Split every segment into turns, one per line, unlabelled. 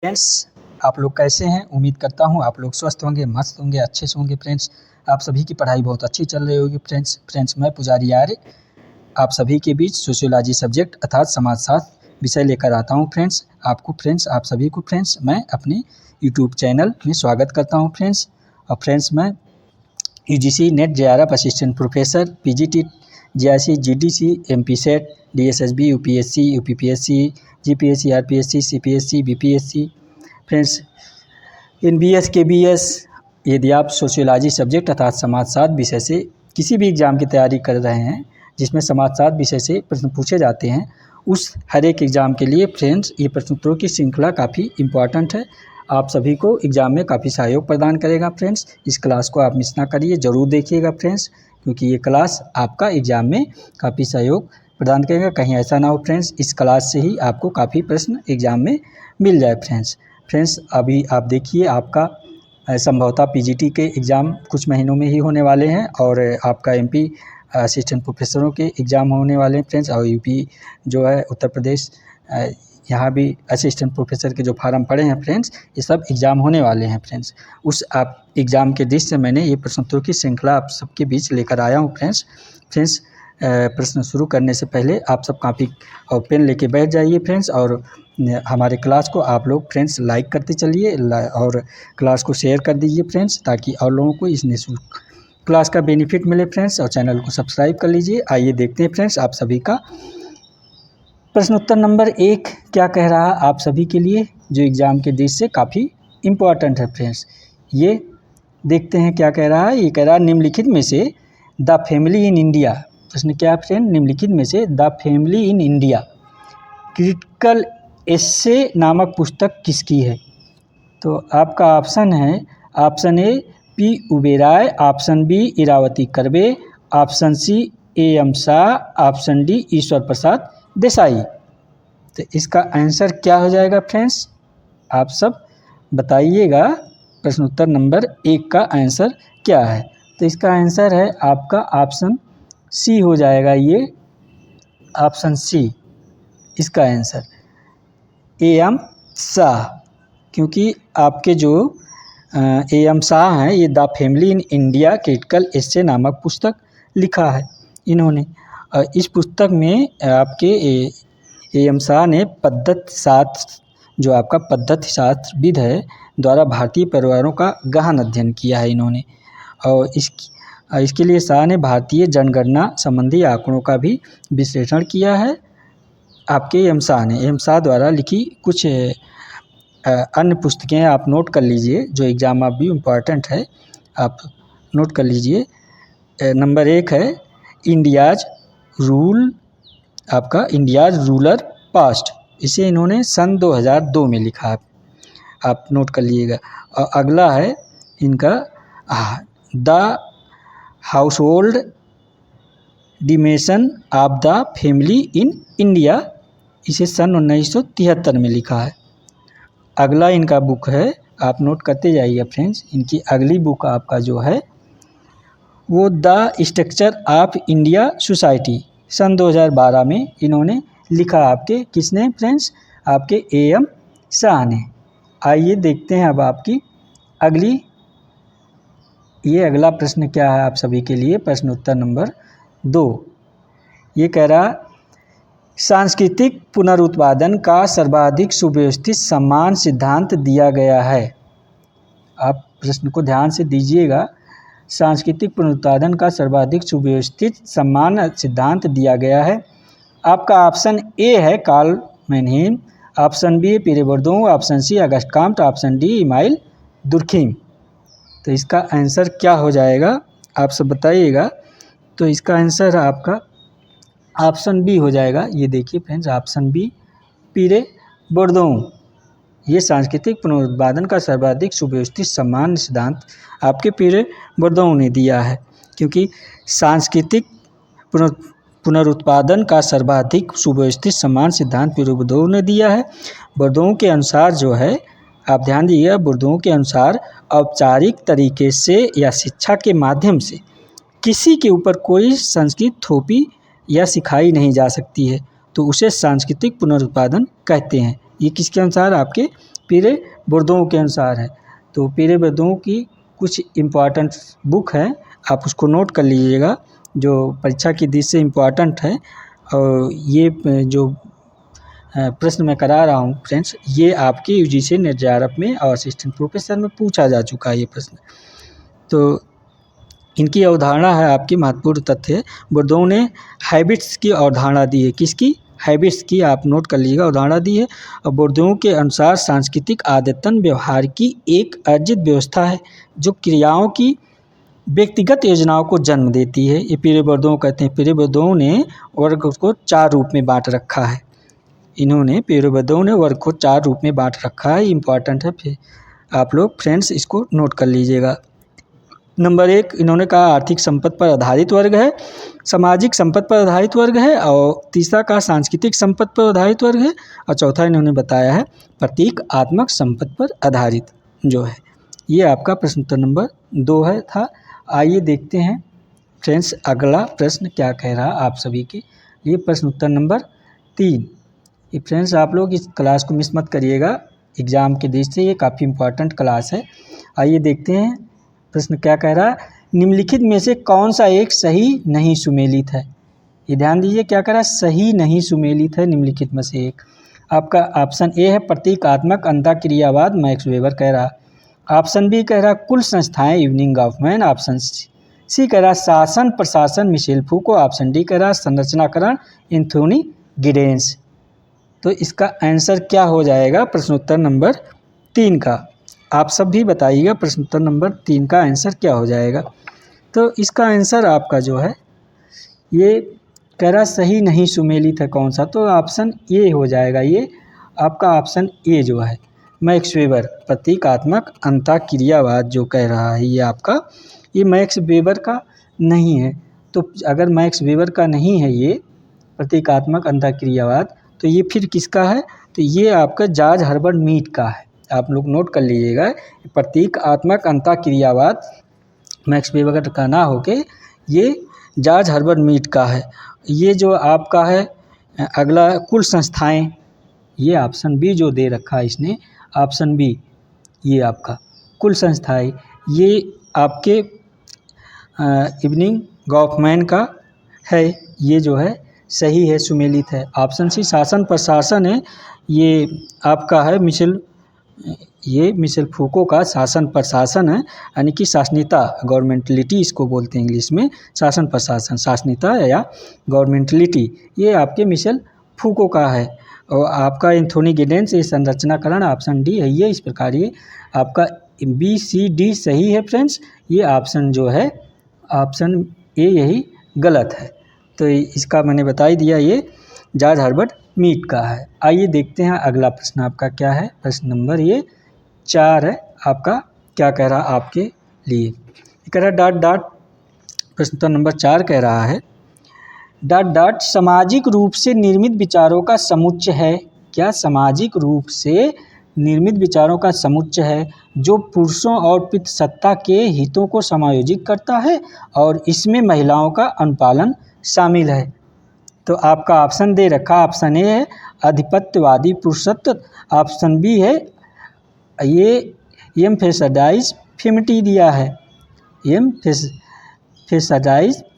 Friends, आप लोग कैसे हैं? उम्मीद करता हूं आप लोग स्वस्थ होंगे, मस्त होंगे, अच्छे से होंगे। फ्रेंड्स, आप सभी की पढ़ाई बहुत अच्छी चल रही होगी। फ्रेंड्स मैं पुजारी आर्य आप सभी के बीच सोशियोलॉजी सब्जेक्ट अर्थात समाजशास्त्र विषय लेकर आता हूं। फ्रेंड्स आप सभी को फ्रेंड्स मैं अपने यूट्यूब चैनल में स्वागत करता हूं। फ्रेंड्स मैं UGC NET JRF assistant professor, PGT, JRC, GDC, MPSET, DSSB, UPSC, UPPSC, GPSC, RPSC, CPSC, BPSC, friends NBS, KBS, यदि आप सोशियोलॉजी सब्जेक्ट अर्थात समाजशास्त्र विषय से किसी भी एग्ज़ाम की तैयारी कर रहे हैं जिसमें समाजशास्त्र विषय से प्रश्न पूछे जाते हैं, उस हर एक एग्ज़ाम के लिए फ्रेंड्स ये प्रश्नोत्तरों की श्रृंखला काफ़ी इम्पॉर्टेंट है। आप सभी को एग्ज़ाम में काफ़ी सहयोग प्रदान करेगा। फ्रेंड्स, इस क्लास को आप मिस ना करिए, ज़रूर देखिएगा फ्रेंड्स, क्योंकि ये क्लास आपका एग्ज़ाम में काफ़ी सहयोग प्रदान करेगा। कहीं ऐसा ना हो फ्रेंड्स, इस क्लास से ही आपको काफ़ी प्रश्न एग्ज़ाम में मिल जाए। फ्रेंड्स अभी आप देखिए, आपका संभवतः पीजीटी के एग्ज़ाम कुछ महीनों में ही होने वाले हैं और आपका एमपी असिस्टेंट प्रोफेसरों के एग्ज़ाम होने वाले हैं फ्रेंड्स, और यूपी जो है उत्तर प्रदेश, यहाँ भी असिस्टेंट प्रोफेसर के जो फार्म पड़े हैं फ्रेंड्स, ये सब एग्ज़ाम होने वाले हैं फ्रेंड्स। उस आप एग्ज़ाम के दृष्टि से मैंने ये प्रश्नोत्तरों की श्रृंखला आप सबके बीच लेकर आया हूँ। फ्रेंड्स प्रश्न शुरू करने से पहले आप सब कॉपी और पेन लेके बैठ जाइए फ्रेंड्स, और हमारे क्लास को आप लोग फ्रेंड्स लाइक करते चलिए और क्लास को शेयर कर दीजिए फ्रेंड्स, ताकि और लोगों को इस निःशुल्क क्लास का बेनिफिट मिले फ्रेंड्स, और चैनल को सब्सक्राइब कर लीजिए। आइए देखते हैं फ्रेंड्स आप सभी का प्रश्न उत्तर नंबर 1 क्या कह रहा है आप सभी के लिए, जो एग्ज़ाम के दृष्टि से काफ़ी इम्पोर्टेंट है फ्रेंड्स। ये देखते हैं क्या कह रहा है। ये कह रहा है निम्नलिखित में से द फैमिली इन इंडिया, प्रश्न क्या है फ्रेंड, निम्नलिखित में से the family in India critical essay नामक पुस्तक किसकी है? तो आपका ऑप्शन है, option A P Uberoi, option B Irawati Karve, option C M Shah, option D Ishwar Prasad Desai. तो इसका आंसर क्या हो जाएगा फ्रेंड्स, आप सब बताइएगा। प्रश्न उत्तर नंबर 1 का आंसर क्या है? तो इसका आंसर है आपका ऑप्शन सी हो जाएगा। ये ऑप्शन सी इसका आंसर एम शाह, क्योंकि आपके जो एम शाह हैं, ये the family in India critical essay नामक पुस्तक लिखा है इन्होंने। इस पुस्तक में आपके एम शाह ने पद्धति शास्त्र, जो आपका पद्धति शास्त्रविद है, द्वारा भारतीय परिवारों का गहन अध्ययन किया है इन्होंने, और इसके लिए शाह ने भारतीय जनगणना संबंधी आंकड़ों का भी विश्लेषण किया है। आपके एम शाह द्वारा लिखी कुछ अन्य पुस्तकें आप नोट कर लीजिए, जो एग्ज़ाम आप भी इम्पॉर्टेंट है, आप नोट कर लीजिए। नंबर 1 है इंडियाज़ रूल, आपका इंडियाज़ रूलर पास्ट, इसे इन्होंने सन 2002 में लिखा है, आप नोट कर लीजिएगा। और अगला है इनका the house hold dimension of the family in India, इसे सन 1973 में लिखा है। अगला इनका बुक है, आप नोट करते जाइए फ्रेंड्स, इनकी अगली बुक आपका जो है वो the structure of India society, सन 2012 में इन्होंने लिखा। आपके किसने फ्रेंड्स, आपके एम शाह ने। आइए देखते हैं अब आपकी ये अगला प्रश्न क्या है आप सभी के लिए, प्रश्न उत्तर नंबर 2। ये कह रहा सांस्कृतिक पुनरुत्पादन का सर्वाधिक सुव्यवस्थित सम्मान सिद्धांत दिया गया है। आप प्रश्न को ध्यान से दीजिएगा। सांस्कृतिक पुनरुत्पादन का सर्वाधिक सुव्यवस्थित सम्मान सिद्धांत दिया गया है। आपका ऑप्शन ए है Karl Mannheim, option B Pierre Bourdieu, option C Auguste Comte, option D Emile Durkheim. तो इसका आंसर क्या हो जाएगा आप सब बताइएगा। तो इसका आंसर आपका ऑप्शन बी हो जाएगा। ये देखिए फ्रेंड्स, ऑप्शन बी पीरे बोर्दों, ये सांस्कृतिक पुनरुत्पादन का सर्वाधिक सुव्यवस्थित सम्मान सिद्धांत आपके पीरे बोर्दों ने दिया है, क्योंकि सांस्कृतिक पुनरुत्पादन का सर्वाधिक सुव्यवस्थित सम्मान सिद्धांत पीरे बोर्दों ने दिया है। बोर्दों के अनुसार जो है, आप ध्यान दीजिएगा, बोर्दों के अनुसार औपचारिक तरीके से या शिक्षा के माध्यम से किसी के ऊपर कोई संस्कृत थोपी या सिखाई नहीं जा सकती है, तो उसे सांस्कृतिक पुनरुत्पादन कहते हैं। ये किसके अनुसार, आपके पीरे बुर्दों के अनुसार है। तो पीरे बुर्दों की कुछ इम्पॉर्टेंट बुक है, आप उसको नोट कर लीजिएगा, जो परीक्षा की दृष्टि से इम्पॉर्टेंट है। और ये जो प्रश्न मैं करा रहा हूँ फ्रेंड्स, ये आपके यूजीसी नेट जेआरएफ में और असिस्टेंट प्रोफेसर में पूछा जा चुका है ये प्रश्न। तो इनकी अवधारणा है आपकी महत्वपूर्ण तथ्य। बुर्दों ने हैबिट्स की अवधारणा दी है। किसकी? हैबिट्स की, आप नोट कर लीजिएगा, अवधारणा दी है। और बुर्दों के अनुसार सांस्कृतिक आदतन व्यवहार की एक अर्जित व्यवस्था है जो क्रियाओं की व्यक्तिगत योजनाओं को जन्म देती है। ये पीरे बुर्दों कहते हैं। पीरे बुर्दों ने वर्ग को 4 रूप में बांट रखा है। इन्होंने पीरे बुर्दों ने वर्ग को 4 रूप में बांट रखा है। इम्पॉर्टेंट है, फिर आप लोग फ्रेंड्स इसको नोट कर लीजिएगा। नंबर 1 इन्होंने कहा आर्थिक संपत्ति पर आधारित वर्ग है, सामाजिक संपत्ति पर आधारित वर्ग है, और तीसरा कहा सांस्कृतिक संपत्ति पर आधारित वर्ग है, और चौथा इन्होंने बताया है प्रतीकात्मक संपत्ति पर आधारित जो है। ये आपका प्रश्न उत्तर नंबर 2 है था। आइए देखते हैं फ्रेंड्स अगला प्रश्न क्या कह रहा आप सभी के लिए। प्रश्न उत्तर नंबर 3। ये फ्रेंड्स आप लोग इस क्लास को मिस मत करिएगा, एग्ज़ाम के दृष्टि से ये काफ़ी इम्पोर्टेंट क्लास है। आइए देखते हैं प्रश्न क्या कह रहा है। निम्नलिखित में से कौन सा एक सही नहीं सुमेलित है? ये ध्यान दीजिए, क्या कह रहा है? सही नहीं सुमेलित है निम्नलिखित में से एक। आपका ऑप्शन ए है प्रतीकात्मक अंतःक्रियावाद, मैक्स वेबर कह रहा। ऑप्शन बी कह रहा कुल संस्थाएं, इवनिंग गॉफमैन। ऑप्शन सी कह रहा शासन प्रशासन, मिशेल फूको। ऑप्शन डी कह रहा संरचनाकरण, एंथोनी गिडेंस। तो इसका आंसर क्या हो जाएगा प्रश्नोत्तर नंबर 3 का? आप सब भी बताइएगा प्रश्नोत्तर नंबर 3 का आंसर क्या हो जाएगा। तो इसका आंसर आपका जो है ये कह रहा सही नहीं सुमेलित है कौन सा, तो ऑप्शन ए हो जाएगा। ये आपका ऑप्शन ए जो है मैक्स वेबर प्रतीकात्मक अंतःक्रियावाद जो कह रहा है ये आपका, ये मैक्स वेबर का नहीं है। तो अगर मैक्स वेबर का नहीं है ये प्रतीकात्मक अंतःक्रियावाद, तो ये फिर किसका है? तो ये आपका जॉर्ज हर्बर्ट मीड का है। आप लोग नोट कर लीजिएगा, प्रतीकात्मक अंतःक्रियावाद मैक्स वेबर का ना होके ये जॉर्ज हर्बर्ट मीड का है। ये जो आपका है अगला कुल संस्थाएं, ये ऑप्शन बी जो दे रखा है इसने, ऑप्शन बी ये आपका कुल संस्थाएं, ये आपके इवनिंग गॉफमैन का है। ये जो है सही है, सुमेलित है। ऑप्शन सी शासन प्रशासन है, ये आपका है मिशेल फूको का शासन प्रशासन है, यानी कि शासनीयता, गवर्नमेंटलिटी इसको बोलते हैं इंग्लिश में। शासन प्रशासन, शासनीयता या गवर्नमेंटलिटी, ये आपके मिशेल फूको का है। और आपका एंथोनी गिडेंस, ये संरचनाकरण, ऑप्शन डी है। ये इस प्रकार ये आपका बी सी डी सही है फ्रेंड्स। ये ऑप्शन जो है ऑप्शन ए यही गलत है। तो इसका मैंने बता ही दिया, ये जॉर्ज हर्बर्ट मीड का है। आइए देखते हैं अगला प्रश्न आपका क्या है। प्रश्न नंबर ये 4 है आपका, क्या कह रहा आपके लिए? कह रहा डॉट डॉट, प्रश्न उत्तर नंबर 4 कह रहा है डॉट डॉट सामाजिक रूप से निर्मित विचारों का समुच्चय है। क्या? सामाजिक रूप से निर्मित विचारों का समुच्चय है जो पुरुषों और पितृसत्ता के हितों को समायोजित करता है और इसमें महिलाओं का अनुपालन शामिल है। तो आपका ऑप्शन दे रखा, ऑप्शन ए है आधिपत्यवादी पुरुषत्व, ऑप्शन बी है ये एम्फेसाइज फेमिनिटी दिया है, एम्फेसाइज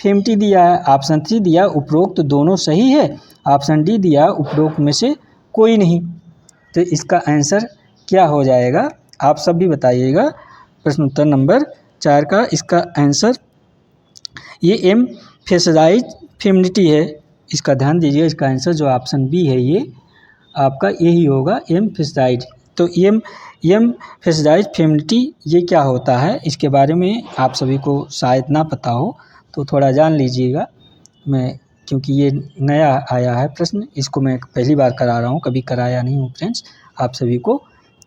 फेमिनिटी दिया है। ऑप्शन सी दिया उपरोक्त दोनों सही है, ऑप्शन डी दिया उपरोक्त में से कोई नहीं। तो इसका आंसर क्या हो जाएगा आप सब भी बताइएगा। प्रश्न उत्तर नंबर 4 का इसका आंसर ये एम्फेसाइज फेमिनिटी है। इसका ध्यान दीजिए, इसका आंसर जो ऑप्शन बी है ये आपका यही होगा, एम्फेसाइज। तो एम्फेसाइज फेमिनिटी ये क्या होता है, इसके बारे में आप सभी को शायद ना पता हो, तो थोड़ा जान लीजिएगा। मैं क्योंकि ये नया आया है प्रश्न, इसको मैं पहली बार करा रहा हूँ, कभी कराया नहीं हूँ फ्रेंड्स आप सभी को।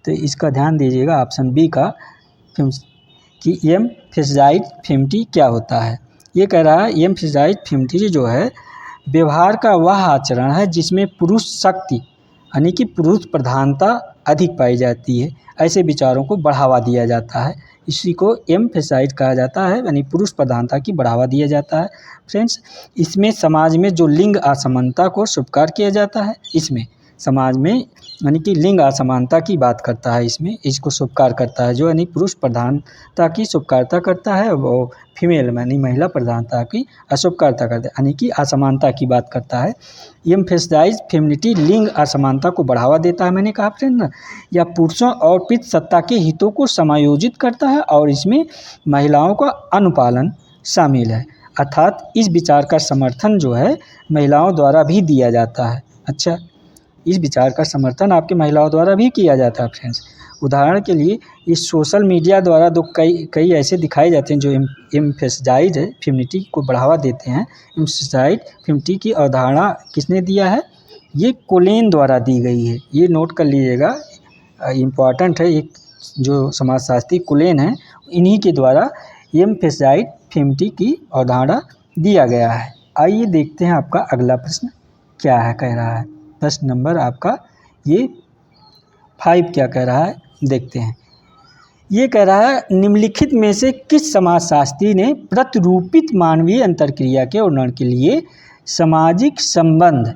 तो इसका ध्यान दीजिएगा ऑप्शन बी का कि एम्फेसाइज फेमिनिटी क्या होता है। ये कह रहा है एम्फेसाइज फेमिनिटी जो है व्यवहार का वह आचरण है जिसमें पुरुष शक्ति यानी कि पुरुष प्रधानता अधिक पाई जाती है, ऐसे विचारों को बढ़ावा दिया जाता है। इसी को एम्फेसाइज कहा जाता है, यानी पुरुष प्रधानता की बढ़ावा दिया जाता है फ्रेंड्स। इसमें समाज में जो लिंग असमानता को स्वीकार किया जाता है, इसमें समाज में यानी कि लिंग असमानता की बात करता है, इसमें इसको स्वीकार करता है। जो यानी पुरुष प्रधानता की स्वीकारता करता है, वो फीमेल यानी महिला प्रधानता की अस्वीकारता करता है, यानी कि असमानता की बात करता है। एम्फेसाइज फेमिनिटी लिंग असमानता को बढ़ावा देता है, मैंने कहा फ्रेंड ना, या पुरुषों और पितृ सत्ता के हितों को समायोजित करता है, और इसमें महिलाओं का अनुपालन शामिल है। अर्थात इस विचार का समर्थन जो है महिलाओं द्वारा भी दिया जाता है। अच्छा, इस विचार का समर्थन आपके महिलाओं द्वारा भी किया जाता है फ्रेंड्स। उदाहरण के लिए इस सोशल मीडिया द्वारा तो कई ऐसे दिखाए जाते हैं जो एम्फेसाइज फेमिनिटी को बढ़ावा देते हैं। एम्फेसाइज फेमिनिटी की अवधारणा किसने दिया है? ये कोलेन द्वारा दी गई है, ये नोट कर लीजिएगा, इम्पॉर्टेंट है। एक जो समाजशास्त्री कोलेन है, इन्हीं के द्वारा एम्फेसाइज फेमिनिटी की अवधारणा दिया गया है। आइए देखते हैं आपका अगला प्रश्न क्या है, कह रहा है प्रश्न नंबर आपका ये 5 क्या कह रहा है, देखते हैं। ये कह रहा है निम्नलिखित में से किस समाजशास्त्री ने प्रतिरूपित मानवीय अंतरक्रिया के वर्णन के लिए सामाजिक संबंध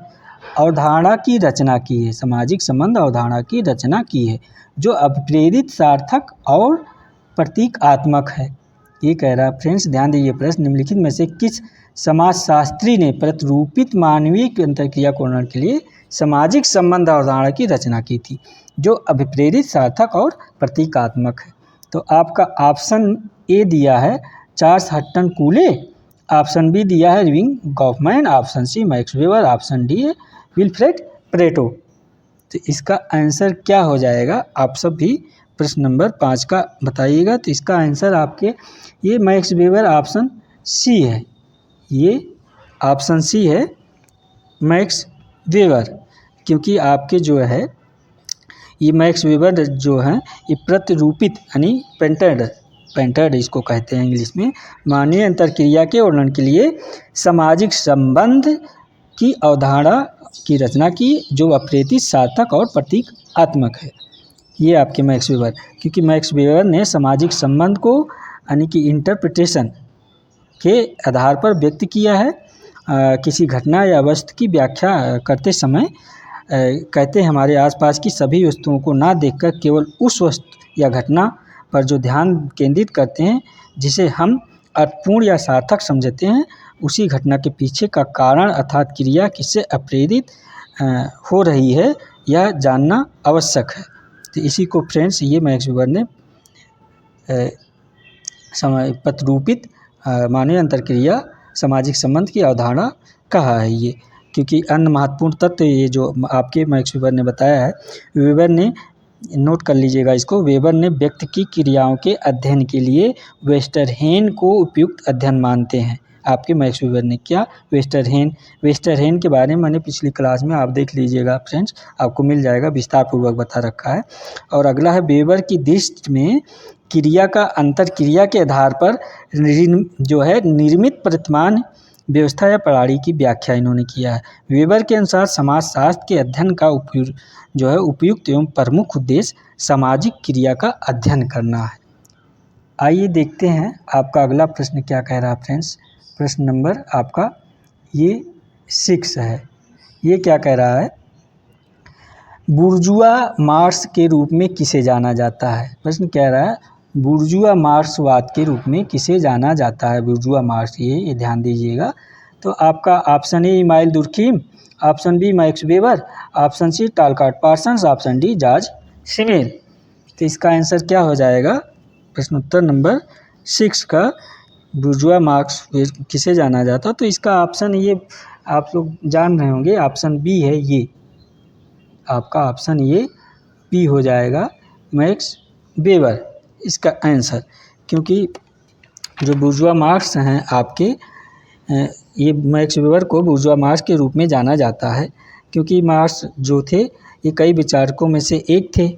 अवधारणा की रचना की है? सामाजिक संबंध अवधारणा की रचना की है जो अभिप्रेरित, सार्थक और प्रतीकात्मक है। ये कह रहा है फ्रेंड्स, ध्यान दीजिए प्रश्न, निम्नलिखित में से किस समाजशास्त्री ने प्रतिरूपित मानवीय अंतरक्रिया के वर्णन के लिए सामाजिक संबंध अवधारणा की रचना की थी जो अभिप्रेरित, सार्थक और प्रतीकात्मक है? तो आपका ऑप्शन ए दिया है Charles Hutton Cooley, option B दिया है Irving Goffman, option C Max Weber, option D है विल्फ्रेड प्रेटो। तो इसका आंसर क्या हो जाएगा? आप सब भी प्रश्न नंबर 5 का बताइएगा। तो इसका आंसर आपके ये मैक्स वेबर ऑप्शन सी है, ये ऑप्शन सी है मैक्स वेबर, क्योंकि आपके जो है ये मैक्स वेबर जो है ये प्रतिरूपित यानी पेंटेड इसको कहते हैं इंग्लिश में, मानवीय अंतरक्रिया के वर्णन के लिए सामाजिक संबंध की अवधारणा की रचना की जो अप्रेरित, सार्थक और प्रतीकात्मक है। ये आपके मैक्स वेबर, क्योंकि मैक्स वेबर ने सामाजिक संबंध को यानी कि इंटरप्रिटेशन के आधार पर व्यक्त किया है। किसी घटना या वस्तु की व्याख्या करते समय कहते हैं हमारे आसपास की सभी वस्तुओं को ना देखकर केवल उस वस्तु या घटना पर जो ध्यान केंद्रित करते हैं जिसे हम अर्थपूर्ण या सार्थक समझते हैं, उसी घटना के पीछे का कारण अर्थात क्रिया किससे अप्रेरित हो रही है यह जानना आवश्यक है। तो इसी को फ्रेंड्स ये मैक्स वेबर ने प्रतिरूपित मानवीय अंतरक्रिया सामाजिक संबंध की अवधारणा कहा है ये, क्योंकि अन्य महत्वपूर्ण तत्व ये जो आपके मैक्स वेबर ने बताया है, वेबर ने नोट कर लीजिएगा इसको, वेबर ने व्यक्ति की क्रियाओं के अध्ययन के लिए वेस्टरहेन को उपयुक्त अध्ययन मानते हैं। आपके मैक्स वेबर ने क्या वेस्टरहेन के बारे में मैंने पिछली क्लास में आप देख लीजिएगा फ्रेंड्स, आपको मिल जाएगा, विस्तार पूर्वक बता रखा है। और अगला है वेबर की दृष्टि में क्रिया का अंतर क्रिया के आधार पर जो है निर्मित प्रतिमान व्यवस्था या प्रणाली की व्याख्या इन्होंने किया है। वेबर के अनुसार समाजशास्त्र के अध्ययन का उपयुक्त एवं प्रमुख उद्देश्य सामाजिक क्रिया का अध्ययन करना है। आइए देखते हैं आपका अगला प्रश्न क्या कह रहा है फ्रेंड्स। प्रश्न नंबर आपका ये 6 है। ये क्या कह रहा है, बुर्जुआ मार्क्स के रूप में किसे जाना जाता है? प्रश्न कह रहा है बुर्जुआ मार्क्सवाद के रूप में किसे जाना जाता है? बुर्जुआ मार्क्स, ये ध्यान दीजिएगा। तो आपका option A Emile Durkheim, option B Max Weber, option C Talcott Parsons, option D Georg Simmel. तो इसका आंसर क्या हो जाएगा? प्रश्न उत्तर नंबर 6 का बुर्जुआ मार्क्स किसे जाना जाता है, तो इसका ऑप्शन ये आप लोग जान रहे होंगे, ऑप्शन बी है, ये आपका ऑप्शन ये बी हो जाएगा मैक्स वेबर इसका आंसर। क्योंकि जो बुर्जुआ मार्क्स हैं आपके, ये मैक्स वेबर को बुर्जुआ मार्क्स के रूप में जाना जाता है, क्योंकि मार्क्स जो थे ये कई विचारकों में से एक थे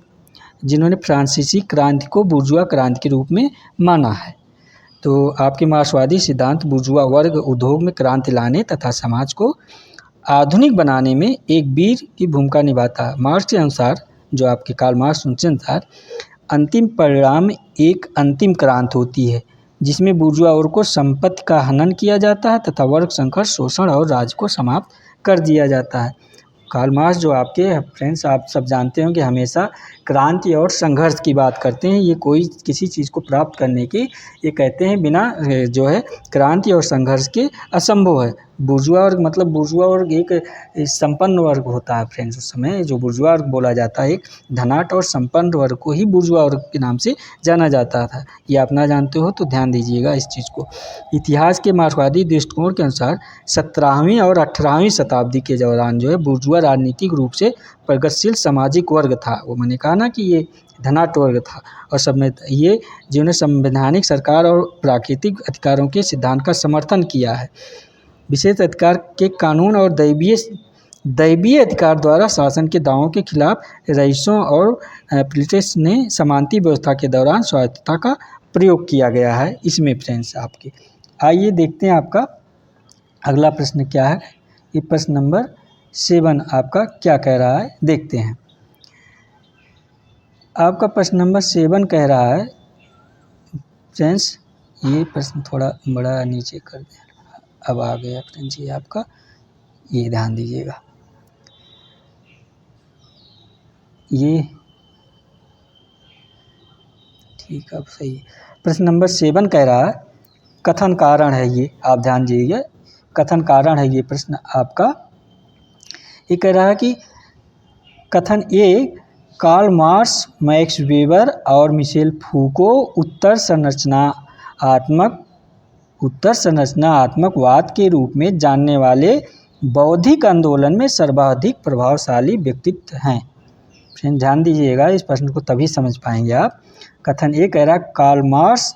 जिन्होंने फ्रांसीसी क्रांति को बुर्जुआ क्रांति के रूप में माना है। तो आपके मार्क्सवादी सिद्धांत बुर्जुआ वर्ग उद्योग में क्रांति लाने तथा समाज को आधुनिक बनाने में एक वीर की भूमिका निभाता है। मार्क्स के अनुसार, जो आपके कार्ल मार्क्स के अनुसार, अंतिम परिणाम एक अंतिम क्रांति होती है जिसमें बुर्जुआ वर्ग को संपत्ति का हनन किया जाता है तथा वर्ग संघर्ष, शोषण और राज को समाप्त कर दिया जाता है। कार्ल मार्क्स जो आपके फ्रेंड्स आप सब जानते हो कि हमेशा क्रांति और संघर्ष की बात करते हैं। ये कोई किसी चीज़ को प्राप्त करने की ये कहते हैं बिना जो है क्रांति और संघर्ष के असंभव है। बुर्जुआ वर्ग मतलब बुर्जुआ वर्ग एक संपन्न वर्ग होता है फ्रेंड्स। उस समय जो बुर्जुआ वर्ग बोला जाता है एक धनाढ्य और संपन्न वर्ग को ही बुर्जुआ वर्ग के नाम से जाना जाता था। ये आप ना जानते हो तो ध्यान दीजिएगा इस चीज़ को। इतिहास के मार्क्सवादी दृष्टिकोण के अनुसार 17वीं और 18वीं शताब्दी के दौरान जो है बुर्जुआ राजनीतिक रूप से प्रगतिशील सामाजिक वर्ग था। वो मैंने कहा ना कि ये धनाढ्य वर्ग था और सब में ये जिन्होंने संवैधानिक सरकार और प्राकृतिक अधिकारों के सिद्धांत का समर्थन किया है। विशेष अधिकार के कानून और दैवीय अधिकार द्वारा शासन के दावों के खिलाफ रईसों और प्लेटस ने समानती व्यवस्था के दौरान स्वायत्तता का प्रयोग किया गया है इसमें फ्रेंड्स आपके। आइए देखते हैं आपका अगला प्रश्न क्या है। ये प्रश्न नंबर 7 आपका क्या कह रहा है देखते हैं। आपका प्रश्न नंबर 7 कह रहा है फ्रेंड्स, ये प्रश्न थोड़ा बड़ा नीचे कर दें, अब आ गया फ्रेंड्स ये आपका, ये ध्यान दीजिएगा। ये ठीक अब सही है। प्रश्न नंबर 7 कह रहा है कथन कारण है, ये आप ध्यान दीजिए कथन कारण है ये प्रश्न आपका। ये कह रहा है कि कथन ए कार्ल मार्क्स, मैक्स वेबर और मिशेल फूको उत्तर संरचनात्मकवाद के रूप में जानने वाले बौद्धिक आंदोलन में सर्वाधिक प्रभावशाली व्यक्तित्व हैं। फ्रेंड ध्यान दीजिएगा इस प्रश्न को तभी समझ पाएंगे आप। कथन ए कह रहा है कार्ल मार्क्स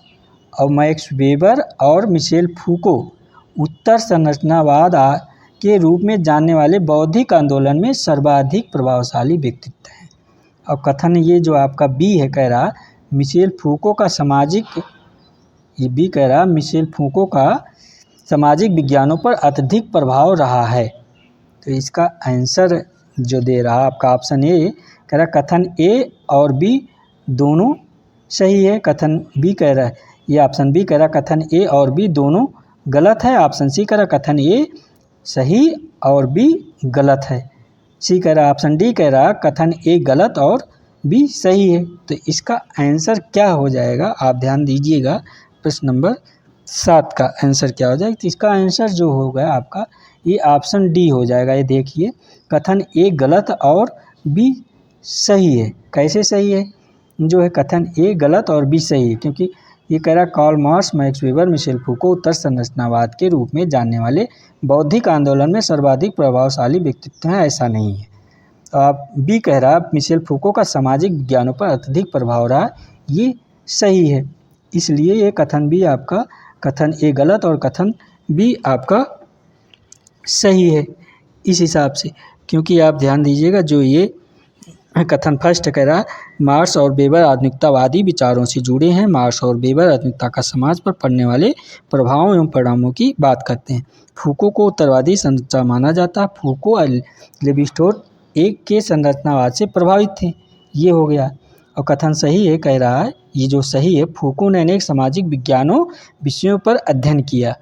और मैक्स वेबर और मिशेल फूको उत्तर संरचनावाद के रूप में जानने वाले बौद्धिक आंदोलन में सर्वाधिक प्रभावशाली व्यक्तित्व हैं। और कथन ये जो आपका बी है कह रहा मिशेल फूको का सामाजिक, ये बी कह रहा मिशेल फूको का सामाजिक विज्ञानों पर अत्यधिक प्रभाव रहा है। तो इसका आंसर जो दे रहा आपका ऑप्शन ए कह रहा कथन ए और बी दोनों सही है। कथन बी कह रहा है, ये ऑप्शन बी कह रहा कथन ए और बी दोनों गलत है। ऑप्शन सी कह रहा कथन ए सही और बी गलत है। सी कह रहा ऑप्शन डी कह रहा कथन ए गलत और बी सही है। तो इसका आंसर क्या हो जाएगा आप ध्यान दीजिएगा। प्रश्न नंबर 7 का आंसर क्या हो जाएगा। तो इसका आंसर जो होगा आपका ये ऑप्शन डी हो जाएगा। ये देखिए कथन ए गलत और बी सही है। कैसे सही है जो है कथन ए गलत और बी सही है, क्योंकि ये कह रहा Karl Marx, Max Weber, Michel Foucault उत्तर संरचनावाद के रूप में जानने वाले बौद्धिक आंदोलन में सर्वाधिक प्रभावशाली व्यक्तित्व हैं, ऐसा नहीं है। तो आप बी कह रहा मिशेल फूको का सामाजिक विज्ञानों पर अत्यधिक प्रभाव रहा, ये सही है। इसलिए ये कथन बी आपका कथन ए गलत और कथन बी आपका सही है इस हिसाब से। क्योंकि आप ध्यान दीजिएगा जो ये कथन फर्स्ट कह रहा मार्क्स और वेबर आधुनिकतावादी विचारों से जुड़े हैं। मार्क्स और वेबर आधुनिकता का समाज पर पड़ने वाले प्रभावों एवं परिणामों की बात करते हैं। फूको को उत्तरवादी संरचना माना जाता है। फूको और लेवी-स्ट्रॉस एक के संरचनावाद से प्रभावित थे, ये हो गया। और कथन सही है कह रहा है, ये जो सही है फूको ने अनेक सामाजिक विज्ञानों विषयों पर अध्ययन किया।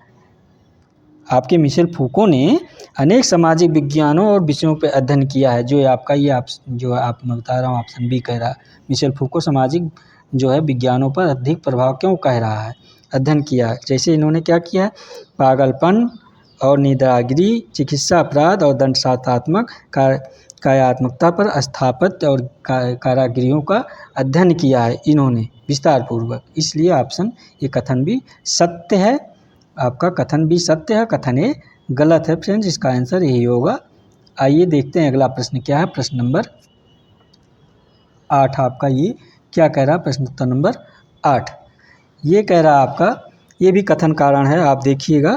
आपके मिशेल फूको ने अनेक सामाजिक विज्ञानों और विषयों पर अध्ययन किया है। जो आपका ये आप जो आप मैं बता रहा हूँ ऑप्शन बी कह रहा मिशेल फूको सामाजिक जो है विज्ञानों पर अधिक प्रभाव क्यों कह रहा है, अध्ययन किया। जैसे इन्होंने क्या किया, पागलपन और निद्रागिरी, चिकित्सा अपराध और दंडनात्मक कार्यात्मकता पर स्थापित और कारागृहों का अध्ययन किया है इन्होंने विस्तार पूर्वक। इसलिए ऑप्शन ये कथन भी सत्य है। आपका कथन भी सत्य है, कथन ए गलत है फ्रेंड्स। इसका आंसर यही होगा। आइए देखते हैं अगला प्रश्न क्या है। प्रश्न नंबर 8 आपका ये क्या कह रहा है। प्रश्न उत्तर नंबर 8 ये कह रहा आपका, ये भी कथन कारण है, आप देखिएगा।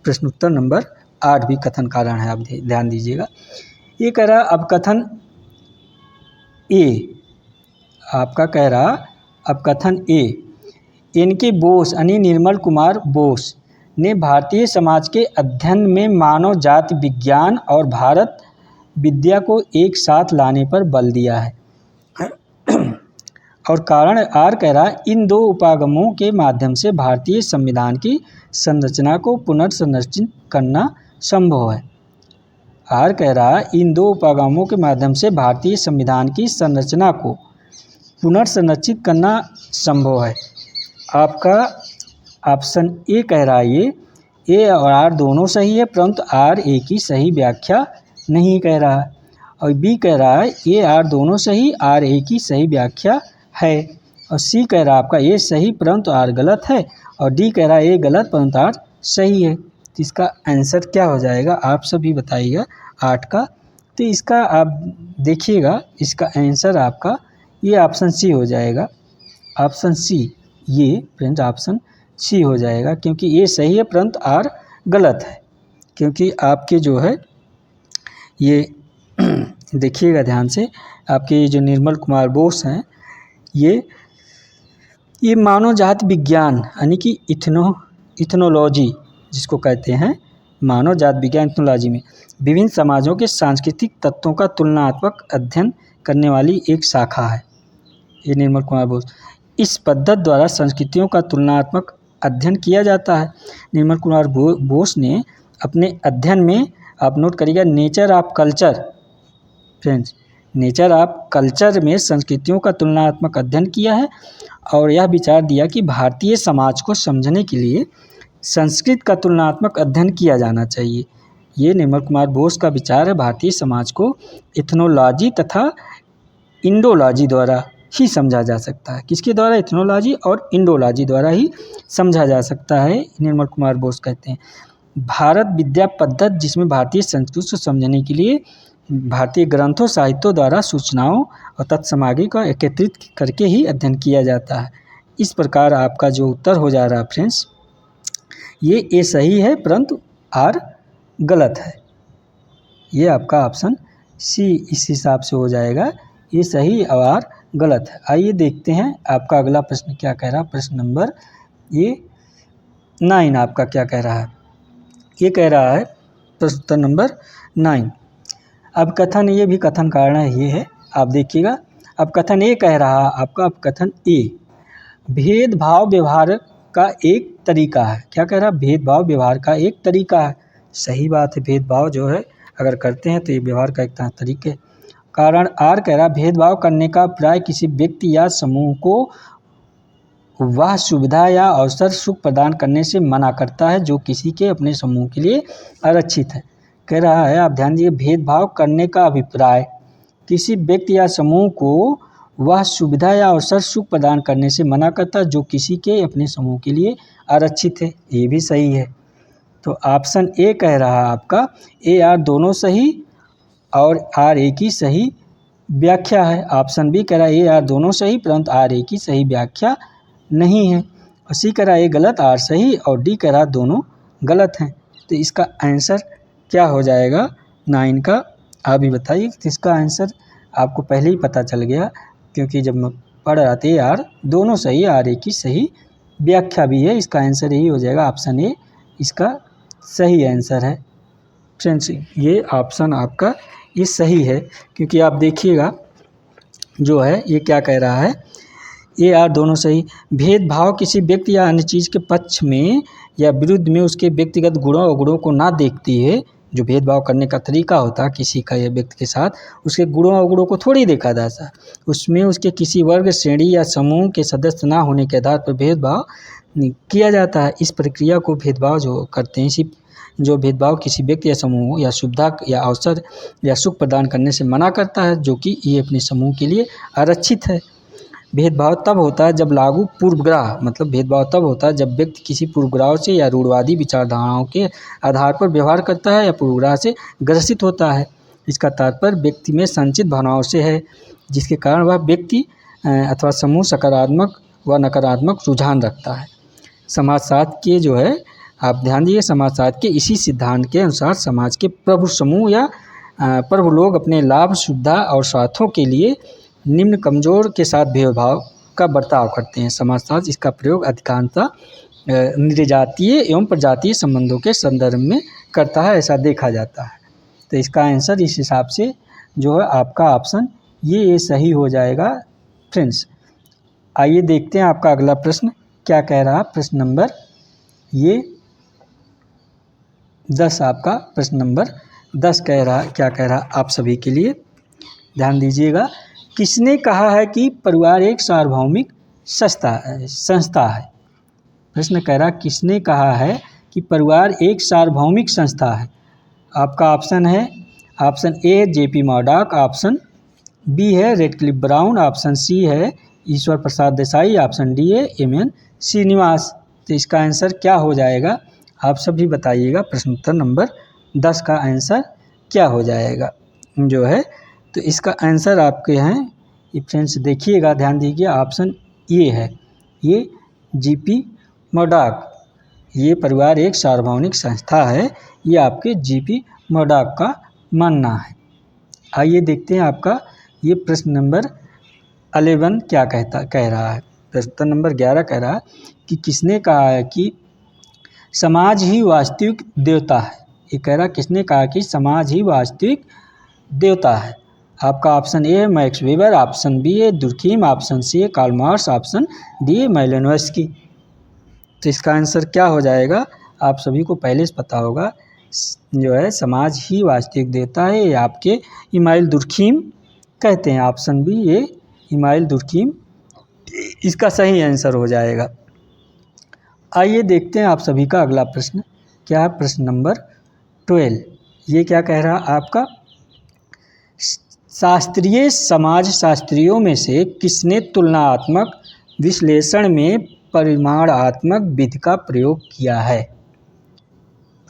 प्रश्न उत्तर नंबर 8 भी कथन कारण है, आप ध्यान दीजिएगा। ये कह रहा अब कथन ए आपका कह रहा अब कथन ए इनके बोस यानी निर्मल कुमार बोस ने भारतीय समाज के अध्ययन में मानव जाति विज्ञान और भारत विद्या को एक साथ लाने पर बल दिया है। और कारण आर कह रहा इन दो उपागमों के माध्यम से भारतीय संविधान की संरचना को पुनर्संरचित करना संभव है। आर कह रहा है इन दो उपागमों के माध्यम से भारतीय संविधान की संरचना को पुनर्संरचित करना संभव है। आपका ऑप्शन ए कह रहा है ये ए और आर दोनों सही है, परंतु आर ए की सही व्याख्या नहीं कह रहा है। और बी कह रहा है ए आर दोनों सही, आर ए की सही व्याख्या है। और सी कह रहा है आपका ए सही परंतु आर गलत है। और डी कह रहा है ए गलत परंतु आर सही है। तो इसका आंसर क्या हो जाएगा आप सभी बताइएगा 8 का। तो इसका आप देखिएगा, इसका आंसर आपका ये ऑप्शन सी हो जाएगा। ऑप्शन सी, ये फ्रेंड्स ऑप्शन सी हो जाएगा, क्योंकि ये सही है परंतु आर गलत है। क्योंकि आपके जो है ये देखिएगा ध्यान से, आपके जो निर्मल कुमार बोस हैं ये मानव जाति विज्ञान यानी कि इथनोलॉजी जिसको कहते हैं, मानव जाति विज्ञान इथनोलॉजी में विभिन्न समाजों के सांस्कृतिक तत्वों का तुलनात्मक अध्ययन करने वाली एक शाखा है ये निर्मल कुमार बोस। इस पद्धति द्वारा संस्कृतियों का तुलनात्मक अध्ययन किया जाता है। निर्मल कुमार बोस ने अपने अध्ययन में, आप नोट करिएगा, nature of culture, friends nature of culture में संस्कृतियों का तुलनात्मक अध्ययन किया है और यह विचार दिया कि भारतीय समाज को समझने के लिए संस्कृत का तुलनात्मक अध्ययन किया जाना चाहिए। ये निर्मल कुमार बोस का विचार है। भारतीय समाज को इथनोलॉजी तथा इंडोलॉजी द्वारा ही समझा जा सकता है। किसके द्वारा? इथनोलॉजी और इंडोलॉजी द्वारा ही समझा जा सकता है, निर्मल कुमार बोस कहते हैं। भारत विद्या पद्धति जिसमें भारतीय संस्कृति को समझने के लिए भारतीय ग्रंथों साहित्यों द्वारा सूचनाओं और तत्सामग्री को एकत्रित करके ही अध्ययन किया जाता है। इस प्रकार आपका जो उत्तर हो जा रहा है फ्रेंड्स, ये ए सही है परंतु आर गलत है। ये आपका ऑप्शन सी इस हिसाब से हो जाएगा, ये सही और आर गलत है। आइए देखते हैं आपका अगला प्रश्न क्या कह रहा है। प्रश्न नंबर ये 9 आपका क्या कह रहा है। ये कह रहा है प्रश्न नंबर 9। अब कथन, ये भी कथन कारण ये है, आप देखिएगा। अब कथन ए कह रहा आपका, अब कथन ए भेदभाव व्यवहार का एक तरीका है। क्या कह रहा है? भेदभाव व्यवहार का एक तरीका है। सही बात है, भेदभाव जो है अगर करते हैं तो ये व्यवहार का एक तरीके। कारण आर कह रहा भेदभाव करने का प्राय किसी व्यक्ति या समूह को वह सुविधा या अवसर सुख प्रदान करने से मना करता है जो किसी के अपने समूह के लिए आरक्षित है। कह रहा है, आप ध्यान दीजिए, भेदभाव करने का अभिप्राय किसी व्यक्ति या समूह को वह सुविधा या अवसर सुख प्रदान करने से मना करता है जो किसी के अपने समूह के लिए आरक्षित है। ये भी सही है। तो ऑप्शन ए कह रहा है आपका ए आर दोनों सही और आर ए की सही व्याख्या है। ऑप्शन बी कह रहा है ए आर दोनों सही परंतु आर ए की सही व्याख्या नहीं है। और सी कह रहा है ए गलत आर सही और डी कह रहा दोनों गलत हैं। तो इसका आंसर क्या हो जाएगा 9 का, आप भी बताइए। तो इसका आंसर आपको पहले ही पता चल गया, क्योंकि जब मैं पढ़ रहा था ए आर दोनों सही, आर ए की सही व्याख्या भी है। इसका आंसर यही हो जाएगा, ऑप्शन ए इसका सही आंसर है। फ्रेंड्स ये ऑप्शन आपका ये सही है, क्योंकि आप देखिएगा जो है ये क्या कह रहा है, ए आर दोनों सही। भेदभाव किसी व्यक्ति या अन्य चीज़ के पक्ष में या विरुद्ध में उसके व्यक्तिगत गुणों और गुणों को ना देखती है। जो भेदभाव करने का तरीका होता है किसी का या व्यक्ति के साथ, उसके गुणों और गुणों को थोड़ी देखा जाता है, उसमें उसके किसी वर्ग, श्रेणी या समूह के सदस्य ना होने के आधार पर भेदभाव किया जाता है। इस प्रक्रिया को भेदभाव जो करते हैं, इसी जो भेदभाव किसी व्यक्ति या समूह या सुविधा या अवसर या सुख प्रदान करने से मना करता है जो कि ये अपने समूह के लिए आरक्षित है। भेदभाव तब होता है जब लागू पूर्वग्रह, मतलब भेदभाव तब होता है जब व्यक्ति किसी पूर्वग्रह से या रूढ़वादी विचारधाराओं के आधार पर व्यवहार करता है या पूर्वग्रह से ग्रसित होता है। इसका तात्पर्य व्यक्ति में संचित भावनाओं से है, जिसके कारण वह व्यक्ति अथवा समूह सकारात्मक व नकारात्मक रुझान रखता है। समाजशास्त्र के जो है, आप ध्यान दीजिए, समाजशास्त्र के इसी सिद्धांत के अनुसार समाज के प्रभु समूह या प्रभु लोग अपने लाभ, सुविधा और स्वार्थों के लिए निम्न कमजोर के साथ भेदभाव का बर्ताव करते हैं। समाजशास्त्र इसका प्रयोग अधिकांशतः निर्जातीय एवं प्रजातीय संबंधों के संदर्भ में करता है, ऐसा देखा जाता है। तो इसका आंसर इस हिसाब से जो है आपका ऑप्शन ये सही हो जाएगा। फ्रेंड्स आइए देखते हैं आपका अगला प्रश्न क्या कह रहा है। प्रश्न नंबर ये 10 आपका प्रश्न नंबर 10 कह रहा, क्या कह रहा आप सभी के लिए ध्यान दीजिएगा। किसने कहा है कि परिवार एक सार्वभौमिक संस्था है? प्रश्न कह रहा किसने कहा है कि परिवार एक सार्वभौमिक संस्था है? आपका ऑप्शन है, ऑप्शन ए है जेपी मर्डॉक, ऑप्शन बी है रेडक्लिफ ब्राउन, ऑप्शन सी है ईश्वर प्रसाद देसाई, ऑप्शन डी है एम.एन. श्रीनिवास। तो इसका आंसर क्या हो जाएगा आप सभी बताइएगा। प्रश्न उत्तर नंबर 10 का आंसर क्या हो जाएगा जो है, तो इसका आंसर आपके हैं ये फ्रेंड्स देखिएगा, ध्यान दीजिए, ऑप्शन ए है, ये जीपी मर्डॉक। ये परिवार एक सार्वभौमिक संस्था है, ये आपके जीपी मर्डॉक का मानना है। आइए देखते हैं आपका ये प्रश्न नंबर 11 क्या कह रहा है। प्रश्न नंबर 11 कह रहा है कि किसने कहा है कि समाज ही वास्तविक देवता है? ये कह रहा किसने कहा कि समाज ही वास्तविक देवता है? आपका ऑप्शन ए है मैक्स वेबर, ऑप्शन बी है दुर्खीम, ऑप्शन सी है कार्ल मार्क्स, ऑप्शन डी है मालिनोव्स्की। तो इसका आंसर क्या हो जाएगा आप सभी को पहले से पता होगा, जो है समाज ही वास्तविक देवता है, ये आपके इमाइल दुर्खीम कहते हैं। ऑप्शन बी ये इमाइल दुर्खीम इसका सही आंसर हो जाएगा। आइए देखते हैं आप सभी का अगला प्रश्न क्या है। प्रश्न नंबर 12 ये क्या कह रहा आपका, शास्त्रीय समाजशास्त्रियों में से किसने तुलनात्मक विश्लेषण में परिमाणात्मक विधि का प्रयोग किया है?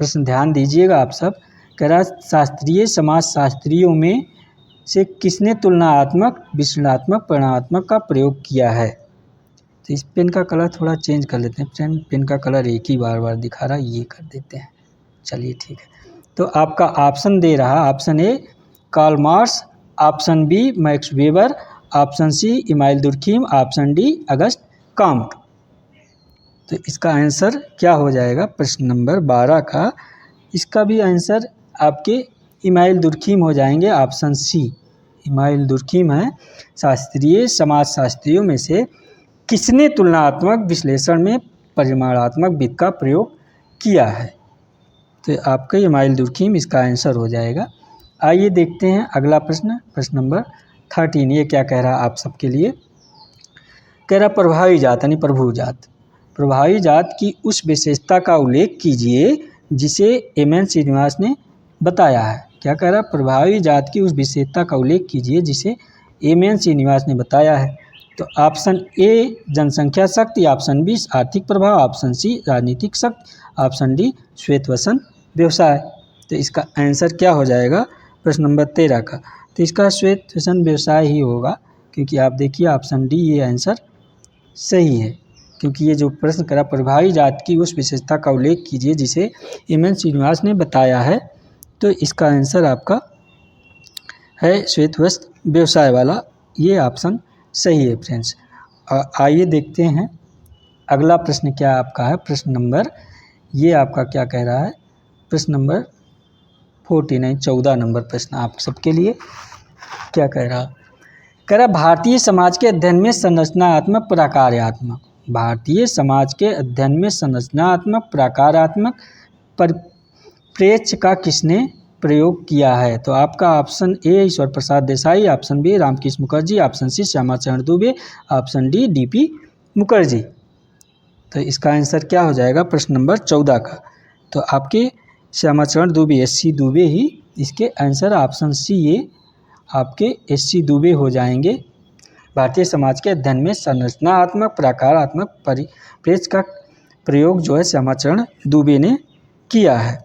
प्रश्न ध्यान दीजिएगा आप सब। कह रहा शास्त्रीय समाजशास्त्रियों में से किसने तुलनात्मक विश्लेषणात्मक परिमाणात्मक का प्रयोग किया है? तो इस पेन का कलर थोड़ा चेंज कर लेते हैं फ्रेंड, पेन का कलर एक ही बार दिखा रहा है, ये कर देते हैं, चलिए ठीक है। तो आपका ऑप्शन दे रहा, option A Karl Marx, option B Max Weber, option C Emile Durkheim, option D Auguste Comte. तो इसका आंसर क्या हो जाएगा प्रश्न नंबर 12 का, इसका भी आंसर आपके इमाइल दुर्खीम हो जाएंगे, ऑप्शन सी इमाइल दुर्खीम है। शास्त्रीय समाजशास्त्रियों में से किसने तुलनात्मक विश्लेषण में परिमाणात्मक विधि का प्रयोग किया है? तो आपका इमाइल दुर्खीम इसका आंसर हो जाएगा। आइए देखते हैं अगला प्रश्न, प्रश्न नंबर 13 ये क्या कह रहा आप सबके लिए। कह रहा प्रभावी जात यानी प्रभु जात, प्रभावी जात की उस विशेषता का उल्लेख कीजिए जिसे एम.एन. श्रीनिवास ने बताया है। क्या कह रहा प्रभावी जात की उस विशेषता का उल्लेख कीजिए जिसे एम.एन. श्रीनिवास ने बताया है। तो ऑप्शन ए जनसंख्या शक्ति, ऑप्शन बी आर्थिक प्रभाव, ऑप्शन सी राजनीतिक शक्ति, ऑप्शन डी श्वेतवसन व्यवसाय। तो इसका आंसर क्या हो जाएगा प्रश्न नंबर 13 का, तो इसका श्वेतवसन व्यवसाय ही होगा, क्योंकि आप देखिए ऑप्शन डी ये आंसर सही है, क्योंकि ये जो प्रश्न करा प्रभावी जात की उस विशेषता का उल्लेख कीजिए जिसे एम.एन. श्रीनिवास ने बताया है, तो इसका आंसर आपका है श्वेतवस्त्र व्यवसाय वाला, ये ऑप्शन सही है फ्रेंड्स। आइए देखते हैं अगला प्रश्न क्या आपका है। प्रश्न नंबर ये आपका क्या कह रहा है, प्रश्न नंबर 14 नंबर प्रश्न आप सबके लिए क्या कह रहा भारतीय समाज के अध्ययन में संरचनात्मक प्रकार्यात्मक, भारतीय समाज के अध्ययन में संरचनात्मक प्रकारात्मक परिप्रेक्ष्य का किसने प्रयोग किया है? तो आपका option A Ishwar Prasad Desai, option B Ramkrishna Mukherjee, option C Shyamacharan Dube, option D D P. Mukherjee. तो इसका आंसर क्या हो जाएगा प्रश्न नंबर 14 का, तो आपके श्यामाचरण दुबे एस.सी. दुबे ही इसके आंसर, ऑप्शन सी ये आपके एस.सी. दुबे हो जाएंगे। भारतीय समाज के अध्ययन में संरचनात्मक प्रकारात्मक परिप्रेक्ष्य का प्रयोग जो है श्यामाचरण दुबे ने किया है।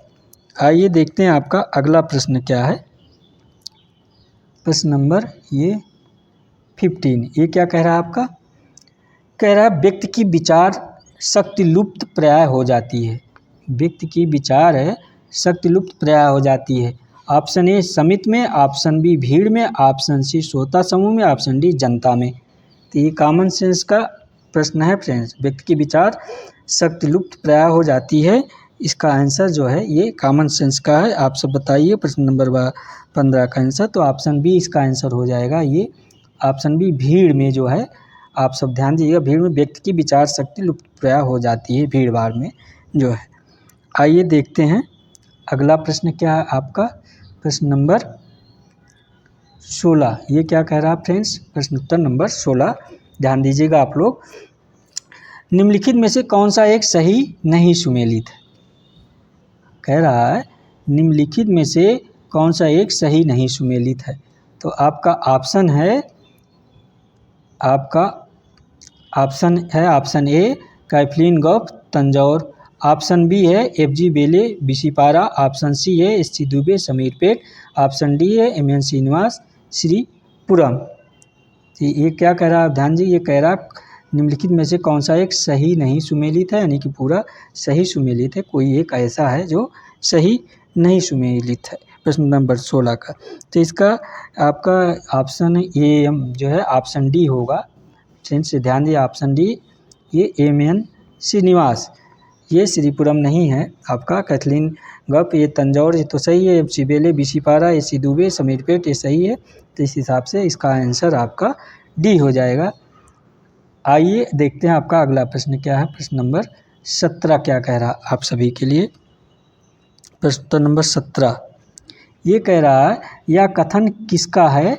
आइए देखते हैं आपका अगला प्रश्न क्या है। प्रश्न नंबर ये 15 ये क्या कह रहा है आपका, कह रहा है व्यक्ति की विचार शक्ति लुप्त प्राय हो जाती है, व्यक्ति की विचार है शक्ति लुप्त प्राय हो जाती है। ऑप्शन ए समिति में, ऑप्शन बी भीड़ में, ऑप्शन सी श्रोता समूह में, ऑप्शन डी जनता में। तो ये कॉमन सेंस का प्रश्न है फ्रेंड्स, व्यक्ति की विचार शक्ति लुप्त प्राय हो जाती है, इसका आंसर जो है ये कॉमन सेंस का है। आप सब बताइए प्रश्न नंबर 15 का आंसर, तो ऑप्शन बी इसका आंसर हो जाएगा, ये ऑप्शन बी भीड़ में जो है, आप सब ध्यान दीजिएगा, भीड़ में व्यक्ति की विचार शक्ति लुप्त प्राय हो जाती है भीड़ भाड़ में जो है। आइए देखते हैं अगला प्रश्न क्या है आपका। प्रश्न नंबर 16। ये क्या कह रहा है फ्रेंड्स? प्रश्न उत्तर नंबर 16 ध्यान दीजिएगा आप लोग। निम्नलिखित में से कौन सा एक सही नहीं सुमेलित है? कह रहा है निम्नलिखित में से कौन सा एक सही नहीं सुमेलित है। तो आपका ऑप्शन है option A Kathleen Gough Tanjore, option B है F G Bailey Bisipara, option C है S C Dube Shamirpet, option D है एमएन श्रीनिवास श्रीपुरम। तो ये क्या कह रहा है? ध्यान जी, ये कह रहा निम्नलिखित में से कौन सा एक सही नहीं सुमेलित है, यानी कि पूरा सही सुमेलित है, कोई एक ऐसा है जो सही नहीं सुमेलित है। प्रश्न नंबर 16 का तो इसका आपका ऑप्शन ए जो है ऑप्शन डी होगा। फ्रेंड्स ध्यान दिए, ऑप्शन डी ये एमएन श्रीनिवास, ये श्रीपुरम नहीं है आपका। कैथलीन गप ये तंजौर ये तो सही है, सिबेले बिशिपारा ये दुबे समीरपेट ये सही है। तो इस हिसाब से इसका आंसर आपका डी हो जाएगा। आइए देखते हैं आपका अगला प्रश्न क्या है। प्रश्न नंबर 17 क्या कह रहा आप सभी के लिए? प्रश्न नंबर 17 ये कह रहा है यह कथन किसका है?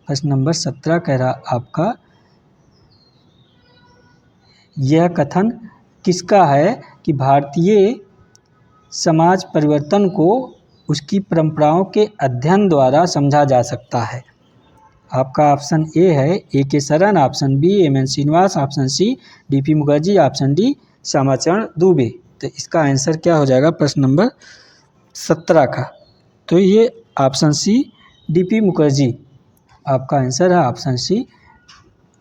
प्रश्न नंबर 17 कह रहा आपका यह कथन किसका है कि भारतीय समाज परिवर्तन को उसकी परंपराओं के अध्ययन द्वारा समझा जा सकता है। आपका ऑप्शन ए है A K Saran, option B M N Srinivas, option C D P Mukherjee, option D Shyamacharan Dube. तो इसका आंसर क्या हो जाएगा प्रश्न नंबर 17 का? तो ये ऑप्शन सी डीपी मुखर्जी आपका आंसर है। ऑप्शन सी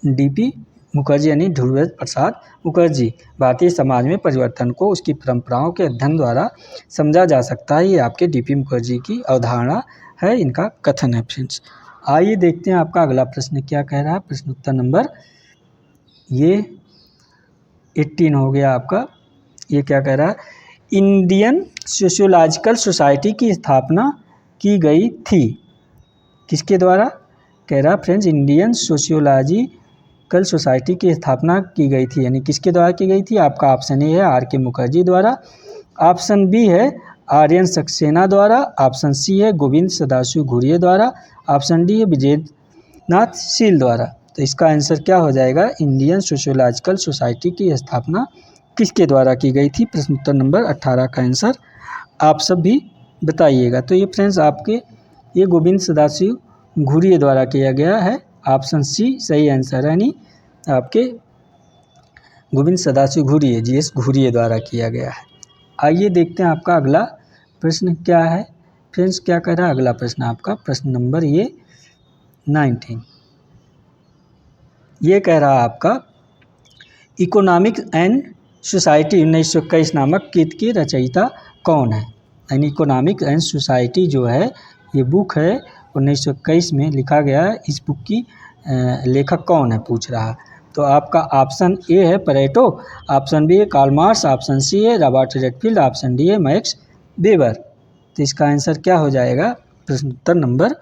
डीपी मुखर्जी यानी ध्रुव प्रसाद मुखर्जी। भारतीय समाज में परिवर्तन को उसकी परंपराओं के अध्ययन द्वारा समझा जा सकता है, ये आपके डीपी मुखर्जी की अवधारणा है, इनका कथन है फ्रेंड्स। आइए देखते हैं आपका अगला प्रश्न क्या कह रहा है। प्रश्न उत्तर नंबर ये 18 हो गया आपका। ये क्या कह रहा है? इंडियन सोशियोलॉजिकल सोसाइटी की स्थापना की गई थी किसके द्वारा? कह रहा फ्रेंड्स इंडियन सोशियोलॉजिकल सोसाइटी की स्थापना की गई थी, यानी किसके द्वारा की गई थी? आपका ऑप्शन ए है आर के मुखर्जी द्वारा, ऑप्शन बी है आर्यन सक्सेना द्वारा, ऑप्शन सी है गोविंद सदाशिव घुरिये द्वारा, ऑप्शन डी है विजयनाथ शील द्वारा। तो इसका आंसर क्या हो जाएगा? इंडियन सोशियोलॉजिकल सोसाइटी की स्थापना किसके द्वारा की गई थी? प्रश्न उत्तर नंबर 18 का आंसर आप सब भी बताइएगा। तो ये फ्रेंड्स आपके ये गोविंद सदाशिव घुरिये द्वारा किया गया है। ऑप्शन सी सही आंसर है, यानी आपके गोविंद सदाशिव घुरिये जीएस घुरिये द्वारा किया गया है। आइए देखते हैं आपका अगला प्रश्न क्या है। फ्रेंड्स क्या कह रहा है अगला प्रश्न आपका? प्रश्न नंबर ये 19 ये कह रहा है आपका इकोनॉमिक्स एंड सोसाइटी 1921 नामक कृत की रचयिता कौन है? यानी इकोनॉमिक्स एंड सोसाइटी जो है ये बुक है 1921 में लिखा गया है। इस बुक की लेखक कौन है पूछ रहा है। तो आपका ऑप्शन ए है परेटो, ऑप्शन बी है कार्ल मार्क्स, ऑप्शन सी है रॉबर्ट रेडफील्ड, ऑप्शन डी है मैक्स वेबर। तो इसका आंसर क्या हो जाएगा? प्रश्न उत्तर नंबर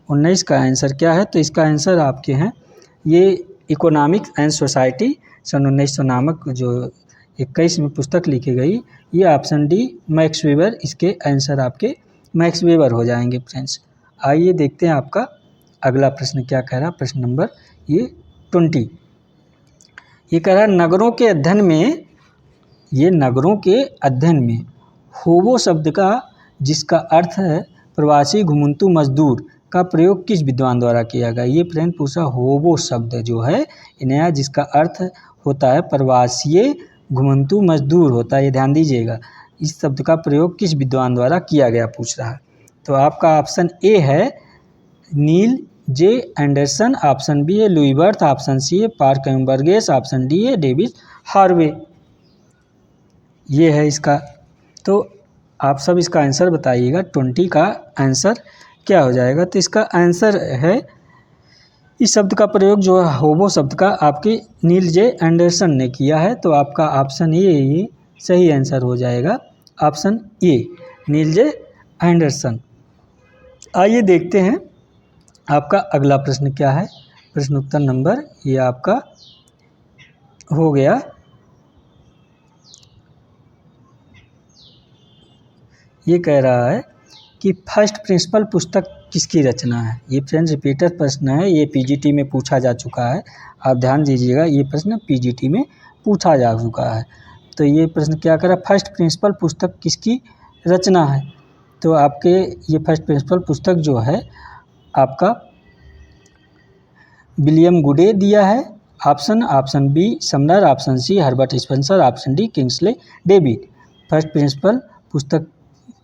19 का आंसर क्या है? तो इसका आंसर आपके हैं ये इकोनॉमिक्स एंड सोसाइटी सन 1900 नामक जो 21 में पुस्तक लिखी गई, ये ऑप्शन डी मैक्स वेबर, इसके आंसर आपके मैक्स वेबर हो जाएंगे फ्रेंड्स। आइए देखते हैं आपका अगला प्रश्न क्या कह रहा है। प्रश्न नंबर ये 20 ये कह रहा है नगरों के अध्ययन में, ये नगरों के अध्ययन में होबो शब्द का जिसका अर्थ है प्रवासी घुमंतु मजदूर का प्रयोग किस विद्वान द्वारा किया गया? ये फ्रेंड पूछा होबो शब्द जो है नया जिसका अर्थ होता है प्रवासी घुमंतु मजदूर होता है, ये ध्यान दीजिएगा। इस शब्द का प्रयोग किस विद्वान द्वारा किया गया पूछ रहा है। तो आपका ऑप्शन ए है नील जे एंडरसन, ऑप्शन बी है लुई बर्थ, ऑप्शन सी है पार्क बर्गेस, ऑप्शन डी है डेविड हार्वे। ये है इसका। तो आप सब इसका आंसर बताइएगा 20 का आंसर क्या हो जाएगा? तो इसका आंसर है इस शब्द का प्रयोग जो है होबो शब्द का आपके नील जे एंडरसन ने किया है। तो आपका ऑप्शन ए सही आंसर हो जाएगा, option A nil J Anderson. आइए देखते हैं आपका अगला प्रश्न क्या है। प्रश्न उत्तर नंबर ये आपका हो गया ये कह रहा है कि फर्स्ट प्रिंसिपल पुस्तक किसकी रचना है। ये फ्रेंड्स रिपीटेड प्रश्न है, ये पीजीटी में पूछा जा चुका है। आप ध्यान दीजिएगा, ये प्रश्न पीजीटी में पूछा जा चुका है। तो ये प्रश्न क्या करा, फर्स्ट प्रिंसिपल पुस्तक किसकी रचना है। तो आपके ये फर्स्ट प्रिंसिपल पुस्तक जो है आपका विलियम गुडे दिया है। Option B Sumner, option C Herbert Spencer, option D Kingsley David. First principle पुस्तक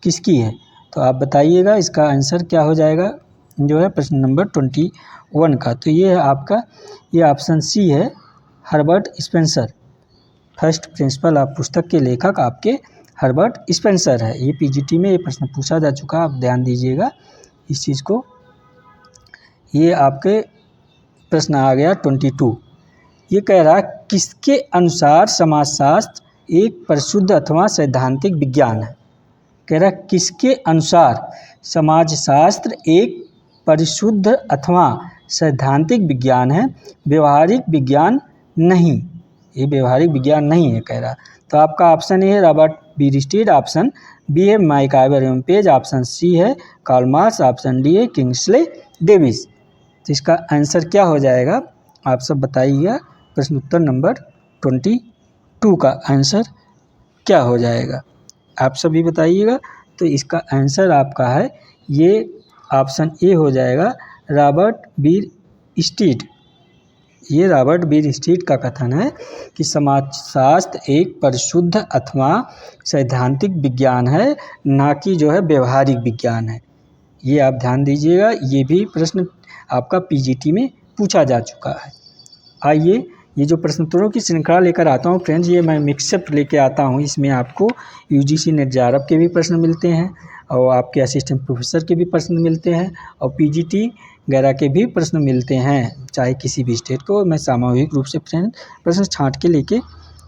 किसकी है, तो आप बताइएगा। इसका आंसर क्या हो जाएगा जो है प्रश्न नंबर 21 का। तो ये है आपका, ये ऑप्शन सी है हर्बर्ट स्पेंसर। फर्स्ट प्रिंसिपल आप पुस्तक के लेखक आपके हर्बर्ट स्पेंसर है। ये पीजीटी में ये प्रश्न पूछा जा चुका है, आप ध्यान दीजिएगा इस चीज़ को। ये आपके प्रश्न आ गया 22। ये कह रहा है किसके अनुसार समाजशास्त्र एक परिशुद्ध अथवा सैद्धांतिक विज्ञान है। कह रहा है किसके अनुसार समाजशास्त्र एक परिशुद्ध अथवा सैद्धांतिक विज्ञान है, व्यवहारिक विज्ञान नहीं। ये व्यवहारिक विज्ञान नहीं है कह रहा। तो आपका ऑप्शन ए है रॉबर्ट बीरस्टीड, ऑप्शन बी है माइक आइवर एम्पेज, ऑप्शन सी है कार्ल मार्क्स, ऑप्शन डी है किंग्सले डेविस। तो इसका आंसर क्या हो जाएगा आप सब बताइएगा। प्रश्न उत्तर नंबर 22 का आंसर क्या हो जाएगा आप सभी बताइएगा। तो इसका आंसर आपका है ये ऑप्शन ए हो जाएगा रॉबर्ट बीरस्टीड। ये रॉबर्ट बीरस्टीड का कथन है कि समाजशास्त्र एक परिशुद्ध अथवा सैद्धांतिक विज्ञान है, ना कि जो है व्यवहारिक विज्ञान है। ये आप ध्यान दीजिएगा, ये भी प्रश्न आपका पीजीटी में पूछा जा चुका है। आइए ये जो प्रश्नोत्तरों की श्रृंखला लेकर आता हूँ फ्रेंड्स, ये मैं मिक्सअप लेके आता हूँ। इसमें आपको यूजीसी नेट जेआरएफ के भी प्रश्न मिलते हैं और आपके असिस्टेंट प्रोफेसर के भी प्रश्न मिलते हैं और पीजीटी वगैरह के भी प्रश्न मिलते हैं, चाहे किसी भी स्टेट को। मैं सामूहिक रूप से फ्रेंड प्रश्न छांट के लेके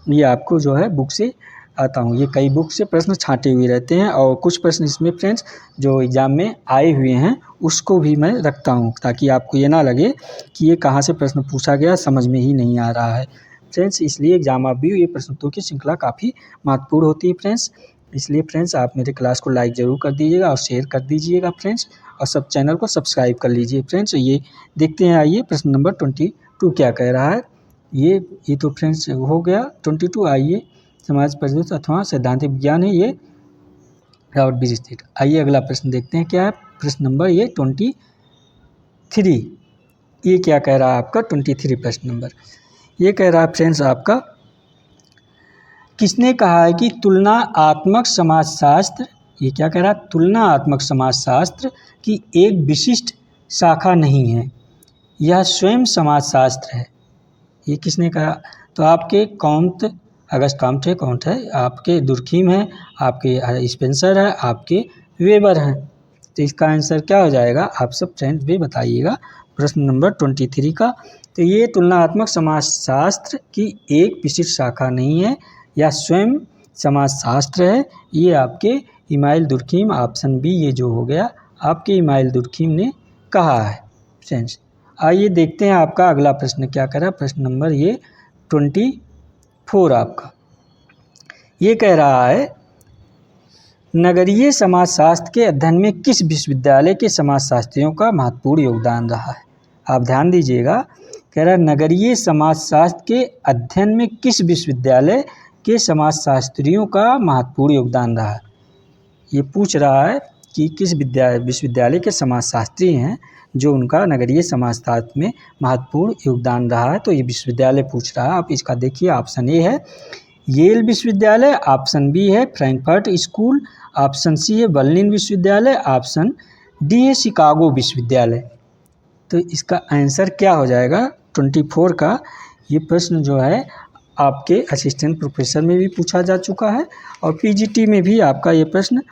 ये आपको जो है बुक से आता हूँ। ये कई बुक से प्रश्न छांटे हुए रहते हैं और कुछ प्रश्न इसमें फ्रेंड्स जो एग्ज़ाम में आए हुए हैं उसको भी मैं रखता हूँ, ताकि आपको ये ना लगे कि ये कहाँ से प्रश्न पूछा गया, समझ में ही नहीं आ रहा है फ्रेंड्स। इसलिए एग्जाम आप भी ये प्रश्नोत्तरों की श्रृंखला काफ़ी महत्वपूर्ण होती है फ्रेंड्स। इसलिए फ्रेंड्स आप मेरे क्लास को लाइक ज़रूर कर दीजिएगा और शेयर कर दीजिएगा फ्रेंड्स, और सब चैनल को सब्सक्राइब कर लीजिए फ्रेंड्स। ये देखते हैं, आइए प्रश्न नंबर 22 क्या कह रहा है। ये तो फ्रेंड्स हो गया 22। आइए समाज परिदृश्य अथवा सैद्धांतिक विज्ञान है, ये रॉबर्ट बीरस्टीड। आइए अगला प्रश्न देखते हैं क्या है। प्रश्न नंबर ये 23। ये क्या कह रहा है आपका 23 प्रश्न नंबर। ये कह रहा है फ्रेंड्स आपका, किसने कहा है कि तुलनात्मक समाजशास्त्र, ये क्या कह रहा है, तुलनात्मक समाजशास्त्र की एक विशिष्ट शाखा नहीं है, यह स्वयं समाजशास्त्र है। ये किसने कहा, तो आपके अगस्त कॉम्ट है, आपके दुर्खीम है, आपके स्पेंसर है, आपके वेबर हैं। तो इसका आंसर क्या हो जाएगा आप सब फ्रेंड्स भी बताइएगा प्रश्न नंबर 23 का। तो ये तुलनात्मक समाजशास्त्र की एक विशिष्ट शाखा नहीं है, यह स्वयं समाजशास्त्र है। ये आपके इमाइल दुर्खीम, ऑप्शन बी ये जो हो गया आपके इमाइल दुर्खीम ने कहा है फ्रेंड्स। आइए देखते हैं आपका अगला प्रश्न क्या कर रहा है। प्रश्न नंबर ये 24 आपका, ये कह रहा है नगरीय समाजशास्त्र के अध्ययन में किस विश्वविद्यालय के समाजशास्त्रियों का महत्वपूर्ण योगदान रहा है। आप ध्यान दीजिएगा, कह रहा है नगरीय समाजशास्त्र के अध्ययन में किस विश्वविद्यालय के समाजशास्त्रियों का महत्वपूर्ण योगदान रहा है। ये पूछ रहा है कि किस विश्वविद्यालय के समाजशास्त्री हैं जो उनका नगरीय समाजशास्त्र में महत्वपूर्ण योगदान रहा है। तो ये विश्वविद्यालय पूछ रहा है। आप इसका देखिए, ऑप्शन ए है येल विश्वविद्यालय, ऑप्शन बी है फ्रैंकफर्ट स्कूल, ऑप्शन सी है बर्लिन विश्वविद्यालय, ऑप्शन डी है शिकागो विश्वविद्यालय। तो इसका आंसर क्या हो जाएगा 24 का। ये प्रश्न जो है आपके असिस्टेंट प्रोफेसर में भी पूछा जा चुका है और पीजीटी में भी आपका ये प्रश्न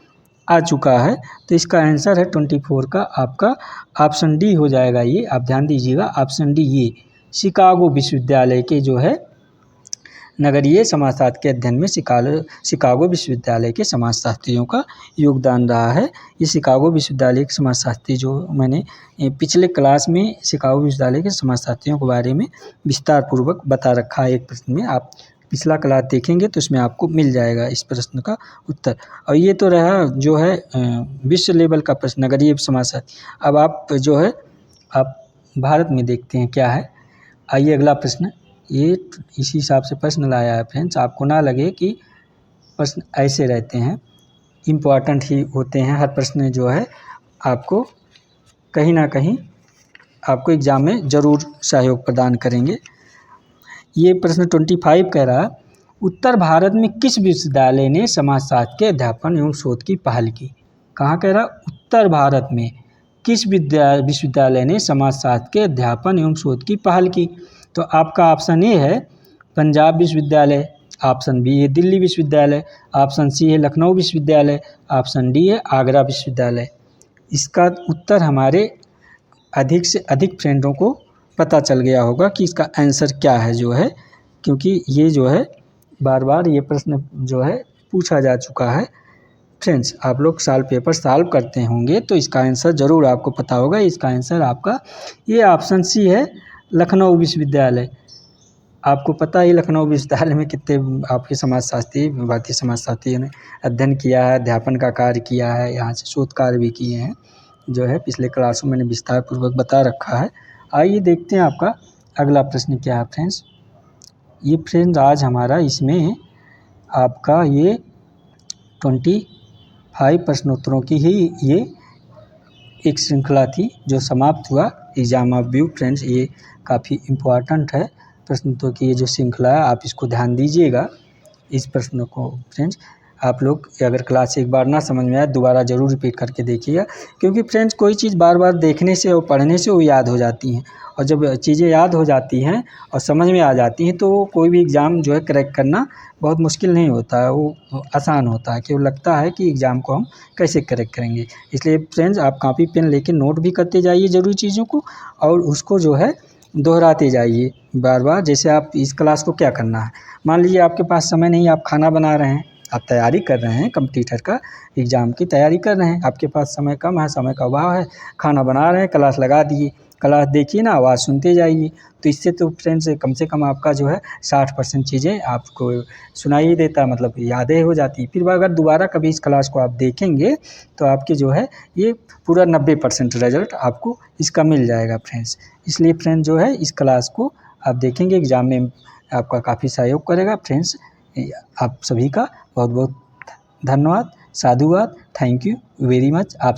आ चुका है। तो इसका आंसर है 24 का आपका ऑप्शन डी हो जाएगा। ये आप ध्यान दीजिएगा, ऑप्शन डी ये शिकागो विश्वविद्यालय के जो है नगरीय समाजशास्त्र के अध्ययन में शिकागो विश्वविद्यालय के समाजशास्त्रियों का योगदान रहा है। ये शिकागो विश्वविद्यालय के समाजशास्त्री जो मैंने पिछले क्लास में शिकागो विश्वविद्यालय के समाजशास्त्रियों के बारे में विस्तार पूर्वक बता रखा है एक प्रश्न में, आप पिछला क्लास देखेंगे तो इसमें आपको मिल जाएगा इस प्रश्न का उत्तर। और ये तो रहा जो है विश्व लेवल का प्रश्न, नगरीय समाजशास्त्र। अब आप जो है आप भारत में देखते हैं क्या है। आइए अगला प्रश्न, ये इसी हिसाब से प्रश्न लाया है फ्रेंड्स, आपको ना लगे कि प्रश्न ऐसे रहते हैं, इम्पॉर्टेंट ही होते हैं। हर प्रश्न जो है आपको कहीं ना कहीं आपको एग्ज़ाम में ज़रूर सहयोग प्रदान करेंगे। ये प्रश्न 25 कह रहा है, उत्तर भारत में किस विश्वविद्यालय ने समाजशास्त्र के अध्यापन एवं शोध की पहल की। कहाँ कह रहा, उत्तर भारत में किस विश्वविद्यालय ने समाजशास्त्र के अध्यापन एवं शोध की पहल की। तो आपका ऑप्शन ए है पंजाब विश्वविद्यालय, ऑप्शन बी है दिल्ली विश्वविद्यालय, ऑप्शन सी है लखनऊ विश्वविद्यालय, ऑप्शन डी है आगरा विश्वविद्यालय। इसका उत्तर हमारे अधिक से अधिक फ्रेंडों को पता चल गया होगा कि इसका आंसर क्या है जो है, क्योंकि ये जो है बार बार ये प्रश्न जो है पूछा जा चुका है। फ्रेंड्स आप लोग साल पेपर सॉल्व करते होंगे तो इसका आंसर ज़रूर आपको पता होगा। इसका आंसर आपका ये ऑप्शन सी है लखनऊ विश्वविद्यालय। आपको पता है लखनऊ विश्वविद्यालय में कितने आपके समाजशास्त्री, भारतीय समाजशास्त्रियों ने अध्ययन किया है, अध्यापन का कार्य किया है, यहाँ से शोध कार्य भी किए हैं, जो है पिछले क्लासों में मैंने विस्तार पूर्वक बता रखा है। आइए देखते हैं आपका अगला प्रश्न क्या है फ्रेंड्स। ये फ्रेंड्स आज हमारा इसमें आपका ये 25 प्रश्नोत्तरों की ही ये एक श्रृंखला थी जो समाप्त हुआ। एग्जाम ऑफ व्यू फ्रेंड्स ये काफ़ी इम्पोर्टेंट है प्रश्नोत्तरों की ये जो श्रृंखला है, आप इसको ध्यान दीजिएगा इस प्रश्नों को। फ्रेंड्स आप लोग अगर क्लास एक बार ना समझ में आए दोबारा ज़रूर रिपीट करके देखिएगा, क्योंकि फ्रेंड्स कोई चीज़ बार बार देखने से और पढ़ने से वो याद हो जाती हैं, और जब चीज़ें याद हो जाती हैं और समझ में आ जाती हैं तो कोई भी एग्ज़ाम जो है क्रैक करना बहुत मुश्किल नहीं होता है, वो आसान होता है। कि वो लगता है कि एग्ज़ाम को हम कैसे क्रैक करेंगे। इसलिए फ्रेंड्स आप कॉपी पेन लेके नोट भी करते जाइए ज़रूरी चीज़ों को, और उसको जो है दोहराते जाइए बार बार। जैसे आप इस क्लास को क्या करना है, मान लीजिए आपके पास समय नहीं, आप खाना बना रहे हैं, आप तैयारी कर रहे हैं, कॉम्पिटिटर का एग्ज़ाम की तैयारी कर रहे हैं, आपके पास समय कम है, समय का अभाव है, खाना बना रहे हैं, क्लास लगा दिए, क्लास देखिए ना, आवाज़ सुनते जाइए। तो इससे तो फ्रेंड्स कम से कम आपका जो है 60% चीज़ें आपको सुनाई ही देता, मतलब यादें हो जाती। फिर अगर दोबारा कभी इस क्लास को आप देखेंगे तो आपके जो है ये पूरा 90% रिजल्ट आपको इसका मिल जाएगा फ्रेंड्स। इसलिए फ्रेंड्स जो है इस क्लास को आप देखेंगे एग्ज़ाम में आपका काफ़ी सहयोग करेगा फ्रेंड्स। आप सभी का बहुत बहुत धन्यवाद, साधुवाद, थैंक यू वेरी मच। आप